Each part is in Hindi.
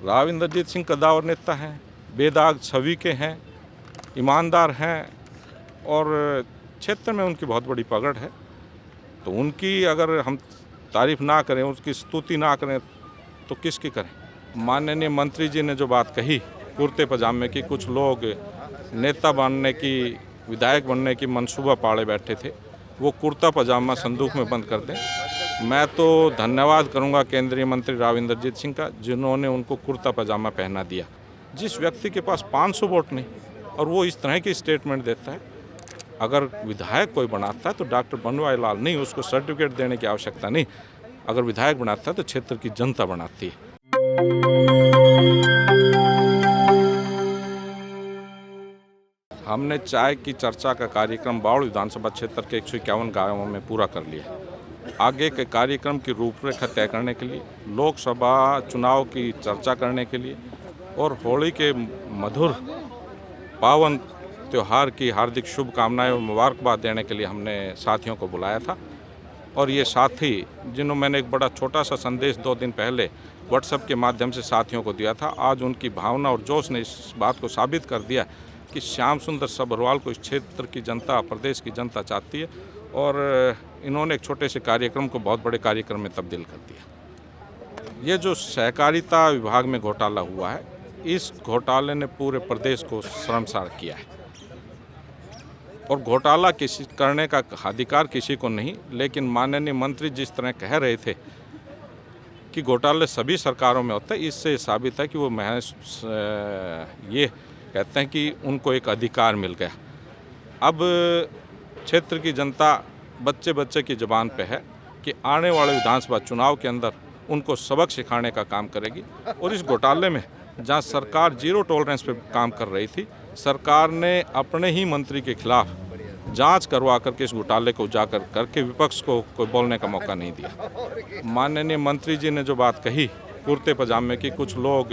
राव इंद्रजीत सिंह कद्दावर नेता हैं, बेदाग छवि के हैं, ईमानदार हैं और क्षेत्र में उनकी बहुत बड़ी पकड़ है। तो उनकी अगर हम तारीफ ना करें, उसकी स्तुति ना करें तो किसकी करें। माननीय मंत्री जी ने जो बात कही कुर्ते पजामे की, कुछ लोग नेता बनने की, विधायक बनने की मंसूबा पाड़े बैठे थे, वो कुर्ता पजामा संदूक में बंद कर दें। मैं तो धन्यवाद करूंगा केंद्रीय मंत्री राव इंद्रजीत सिंह का, जिन्होंने उनको कुर्ता पजामा पहना दिया। जिस व्यक्ति के पास 500 वोट नहीं और वो इस तरह की स्टेटमेंट देता है, अगर विधायक कोई बनाता है तो डॉक्टर बनवारी लाल नहीं, उसको सर्टिफिकेट देने की आवश्यकता नहीं। अगर विधायक बनाता है तो क्षेत्र की जनता बनाती है। हमने चाय की चर्चा का कार्यक्रम बावड़ विधानसभा क्षेत्र के 151 गाँवों में पूरा कर लिया। आगे के कार्यक्रम की रूपरेखा तय करने के लिए, लोकसभा चुनाव की चर्चा करने के लिए और होली के मधुर पावन त्यौहार की हार्दिक शुभकामनाएं और मुबारकबाद देने के लिए हमने साथियों को बुलाया था। और ये साथी, जिन्होंने मैंने एक बड़ा छोटा सा संदेश 2 दिन पहले व्हाट्सएप के माध्यम से साथियों को दिया था, आज उनकी भावना और जोश ने इस बात को साबित कर दिया कि श्याम सुंदर सभरवाल को इस क्षेत्र की जनता, प्रदेश की जनता चाहती है और इन्होंने एक छोटे से कार्यक्रम को बहुत बड़े कार्यक्रम में तब्दील कर दिया। ये जो सहकारिता विभाग में घोटाला हुआ है, इस घोटाले ने पूरे प्रदेश को शर्मसार किया है और घोटाला किसी करने का अधिकार किसी को नहीं। लेकिन माननीय मंत्री जिस तरह कह रहे थे कि घोटाले सभी सरकारों में होता है, इससे साबित है कि वो महज ये कहते हैं कि उनको एक अधिकार मिल गया। अब क्षेत्र की जनता बच्चे बच्चे की ज़बान पे है कि आने वाले विधानसभा चुनाव के अंदर उनको सबक सिखाने का काम करेगी। और इस घोटाले में जहां सरकार जीरो टॉलरेंस पे काम कर रही थी, सरकार ने अपने ही मंत्री के खिलाफ जांच करवा करके इस घोटाले को उजागर करके विपक्ष को कोई बोलने का मौका नहीं दिया। माननीय मंत्री जी ने जो बात कही कुर्ते पजामे की, कुछ लोग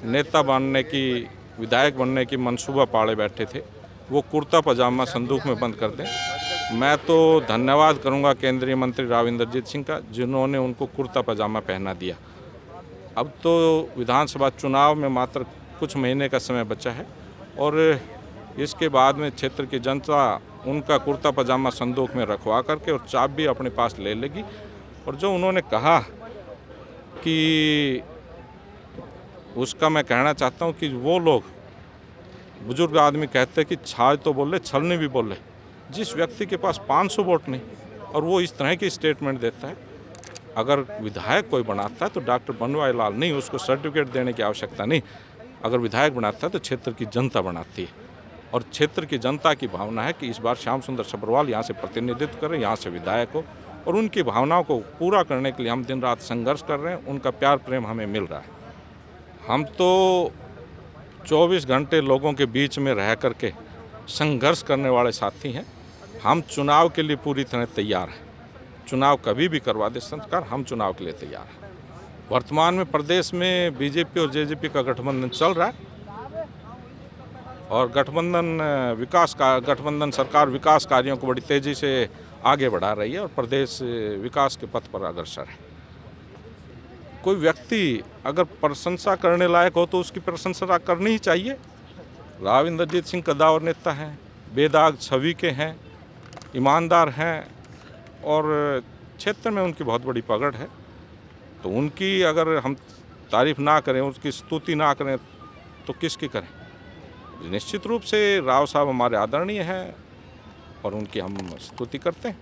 नेता बनने की, विधायक बनने की मंसूबा पाड़े बैठे थे, वो कुर्ता पजामा संदूक में बंद कर दें। मैं तो धन्यवाद करूंगा केंद्रीय मंत्री राव इंद्रजीत सिंह का, जिन्होंने उनको कुर्ता पजामा पहना दिया। अब तो विधानसभा चुनाव में मात्र कुछ महीने का समय बचा है और इसके बाद में क्षेत्र की जनता उनका कुर्ता पजामा संदूक में रखवा करके और चाबी अपने पास ले लेगी। और जो उन्होंने कहा कि उसका मैं कहना चाहता हूं कि वो लोग, बुजुर्ग आदमी कहते हैं कि छाछ तो बोले, छलनी भी बोले। जिस व्यक्ति के पास 500 वोट नहीं और वो इस तरह की स्टेटमेंट देता है, अगर विधायक कोई बनाता है तो डॉक्टर बनवारी लाल नहीं, उसको सर्टिफिकेट देने की आवश्यकता नहीं। अगर विधायक बनाता है तो क्षेत्र की जनता बनाती है और क्षेत्र की जनता की भावना है कि इस बार श्याम सुंदर सभरवाल यहाँ से प्रतिनिधित्व करें, यहाँ से विधायक हो। और उनकी भावनाओं को पूरा करने के लिए हम दिन रात संघर्ष कर रहे हैं। उनका प्यार प्रेम हमें मिल रहा है। हम तो 24 घंटे लोगों के बीच में रह करके संघर्ष करने वाले साथी हैं। हम चुनाव के लिए पूरी तरह तैयार हैं। चुनाव कभी भी करवा दे सरकार, हम चुनाव के लिए तैयार हैं। वर्तमान में प्रदेश में बीजेपी और जेजेपी का गठबंधन चल रहा है और गठबंधन सरकार विकास कार्यों को बड़ी तेज़ी से आगे बढ़ा रही है और प्रदेश विकास के पथ पर अग्रसर है। कोई व्यक्ति अगर प्रशंसा करने लायक हो तो उसकी प्रशंसा करनी ही चाहिए। राव इंद्रजीत सिंह कद्दावर नेता हैं, बेदाग छवि के हैं, ईमानदार हैं और क्षेत्र में उनकी बहुत बड़ी पकड़ है। तो उनकी अगर हम तारीफ ना करें, उसकी स्तुति ना करें तो किसकी करें। निश्चित रूप से राव साहब हमारे आदरणीय हैं और उनकी हम स्तुति करते हैं।